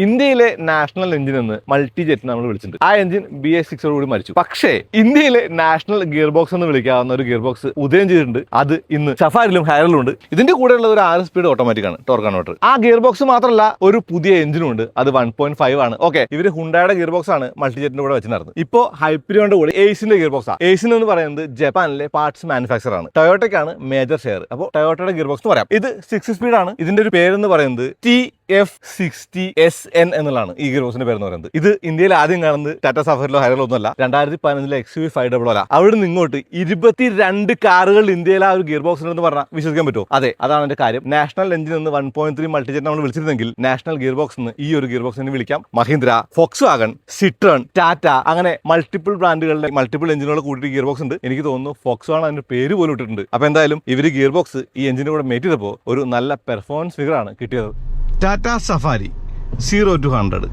ഇന്ത്യയിലെ national engine എന്ന് multi jet നമ്മൾ വിളിച്ചിട്ടുണ്ട്. ആ എഞ്ചിൻ BS6 കൂടി മരിച്ചു. പക്ഷേ ഇന്ത്യയിലെ നാഷണൽ ഗിയർ ബോക്സ് എന്ന് വിളിക്കാവുന്ന ഒരു ഗിയർ ബോക്സ് ഉദയം ചെയ്തിട്ടുണ്ട്. അത് ഇന്ന് സഫാരിലും ഹൈറലും ഉണ്ട്. ഇതിന്റെ കൂടെയുള്ള ഒരു 6 സ്പീഡ് ഓട്ടോമാറ്റിക് ആണ്, ടോർക്ക് കൺവെർട്ടർ. ആ ഗിയർ ബോക്സ് മാത്രമല്ല, ഒരു പുതിയ എഞ്ചിനും ഉണ്ട്. അത് 1.5 ആണ്. ഓക്കെ, ഇവര് ഹുണ്ടായുടെ ഗിയർ ബോക്സ് ആണ് മൾട്ടി ജെറ്റിന്റെ കൂടെ വെച്ചിട്ടുണ്ടായിരുന്നത്. ഇപ്പോൾ ഹൈപ്പരിയോന്റെ കൂടെ എയ്സിന്റെ ഗിയർ ബോക്സ് ആണ്. എയ്സിൻ എന്ന് പറയുന്നത് ജപ്പാനിലെ പാർട്സ് മാനുഫാക്ചർ ആണ്. ടൊയോട്ടയ്ക്കാണ് മേജർ ഷെയർ. അപ്പോൾ ടൊയോട്ടയുടെ ഗിയർ ബോക്സ് പറയാം. ഇത് 6 സ്പീഡ് ആണ്. ഇതിന്റെ ഒരു പേരെന്ന് പറയുന്നത് TF60SN എന്നുള്ളതാണ് ഈ ഗിയർ ബോക്സിന്റെ പേരെന്ന് പറയുന്നത്. ഇത് ഇന്ത്യയിൽ ആദ്യം കാണുന്നത് ടാറ്റ സഫാരിലോ ഹൈറലോ ഒന്നുമല്ല, 2015 XUV500 അല്ല. അവിടെ നിന്ന് ഇങ്ങോട്ട് 22 കാറുകൾ ഇന്ത്യയിൽ ആ ഒരു ഗിയർ ബോക്സ് ഉണ്ടെന്ന് പറഞ്ഞാൽ വിശ്വസിക്കാൻ പറ്റുമോ? അതെ, അതാണ് എന്റെ കാര്യം. നാഷണൽ എഞ്ചിൻ എന്ന് 1.3 മൾട്ടിജെറ്റ് നമ്മൾ വിളിച്ചിരുന്നെങ്കിൽ നാഷണൽ ഗിയർ ബോക്സ് എന്ന് ഈ ഒരു ഗിയർ ബോക്സിനെ വിളിക്കാം. മഹീന്ദ്ര, ഫോക്സ്വാഗൺ, സിട്രോൺ, ടാറ്റ, അങ്ങനെ മൾട്ടിപ്പിൾ ബ്രാൻഡുകളുടെ മൾട്ടിപ്പിൾ എഞ്ചിനുകൾ കൂട്ടിയിട്ട് ഗിയർ ബോക്സ് ഉണ്ട്. എനിക്ക് തോന്നുന്നു ഫോക്സ്വാഗൺ അതിന്റെ പേര് പോലും ഇട്ടിട്ടുണ്ട്. അപ്പൊ എന്തായാലും ഇവര് ഗിയർ ബോക്സ് ഈ എഞ്ചിന്റെ കൂടെ മേറ്റ് ചെയ്തപ്പോൾ ഒരു നല്ല പെർഫോമൻസ് ഫിഗർ ആണ് കിട്ടിയത്. Tata safari 0 to 100